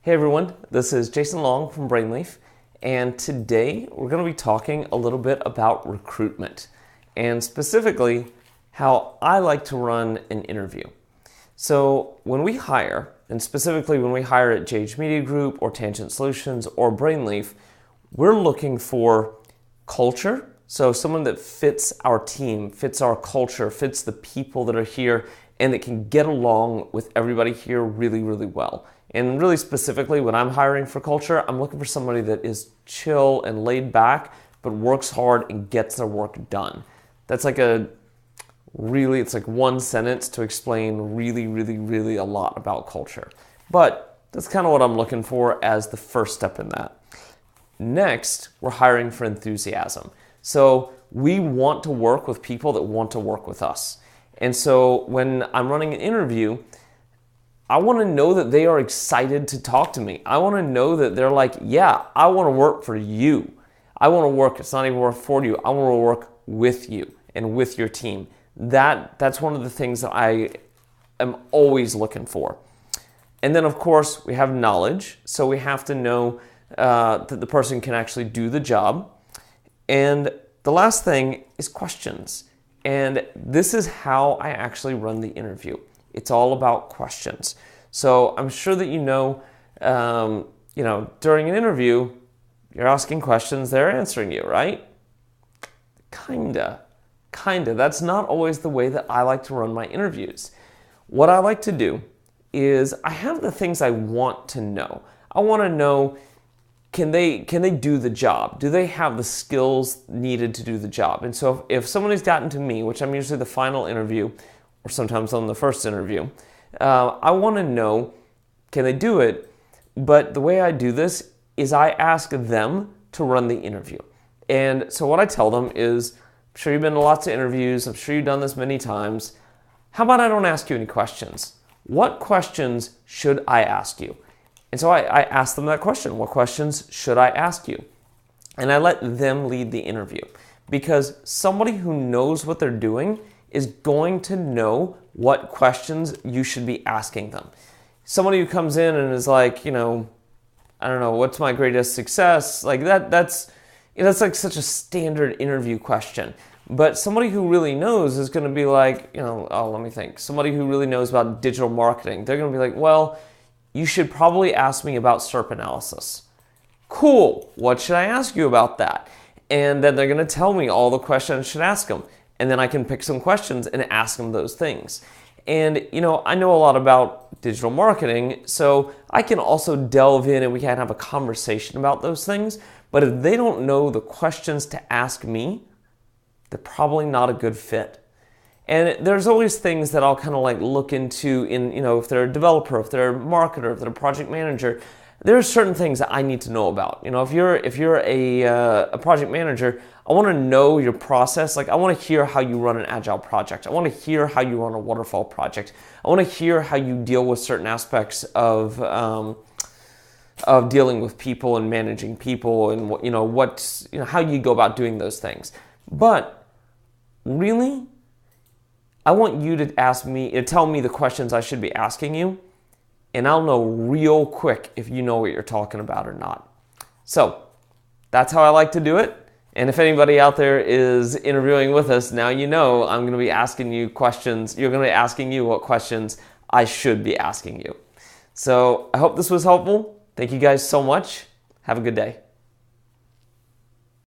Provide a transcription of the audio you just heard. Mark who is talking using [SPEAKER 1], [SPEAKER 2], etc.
[SPEAKER 1] Hey everyone, this is Jason Long from Brainleaf, and today we're going to be talking a little bit about recruitment, and specifically how I like to run an interview. So when we hire, and specifically when we hire at JH Media Group or Tangent Solutions or Brainleaf, we're looking for culture, so someone that fits our team, fits our culture, fits the people that are here, and that can get along with everybody here really, really well. And really specifically, when I'm hiring for culture, I'm looking for somebody that is chill and laid back, but works hard and gets their work done. That's like it's like one sentence to explain really a lot about culture. But that's kind of what I'm looking for as the first step in that. Next, we're hiring for enthusiasm. So we want to work with people that want to work with us. And so when I'm running an interview, I want to know that they are excited to talk to me. I want to know that they're like, yeah, I want to work for you. I want to work, it's not even work for you. I want to work with you and with your team. That's one of the things that I am always looking for. And then of course we have knowledge. So we have to know that the person can actually do the job. And the last thing is questions. And this is how I actually run the interview. It's all about questions. So I'm sure that you know, during an interview, you're asking questions, they're answering you, right? Kinda. That's not always the way that I like to run my interviews. What I like to do is I have the things I want to know. I want to know, can they do the job? Do they have the skills needed to do the job? And so if someone has gotten to me, which I'm usually the final interview, or sometimes on the first interview, I want to know, can they do it? But the way I do this is I ask them to run the interview. And so what I tell them is, I'm sure you've been to lots of interviews, I'm sure you've done this many times. How about I don't ask you any questions? What questions should I ask you? And so I ask them that question. What questions should I ask you? And I let them lead the interview. Because somebody who knows what they're doing is going to know what questions you should be asking them. Somebody who comes in and is like, I don't know, what's my greatest success? Like that's like such a standard interview question. But somebody who really knows is going to be like, let me think. Somebody who really knows about digital marketing, they're going to be like, well, you should probably ask me about SERP analysis. Cool. What should I ask you about that? And then they're going to tell me all the questions I should ask them. And then I can pick some questions and ask them those things. And, I know a lot about digital marketing, so I can also delve in and we can have a conversation about those things. But if they don't know the questions to ask me, they're probably not a good fit. And there's always things that I'll kind of like look into in, if they're a developer, if they're a marketer, if they're a project manager, there are certain things that I need to know about. If you're a project manager, I want to know your process. Like I want to hear how you run an agile project. I want to hear how you run a waterfall project. I want to hear how you deal with certain aspects of dealing with people and managing people, and how you go about doing those things. But really, I want you to tell me the questions I should be asking you. And I'll know real quick if you know what you're talking about or not. So that's how I like to do it. And if anybody out there is interviewing with us, now you know I'm going to be asking you questions. You're going to be asking you what questions I should be asking you. So I hope this was helpful. Thank you guys so much. Have a good day.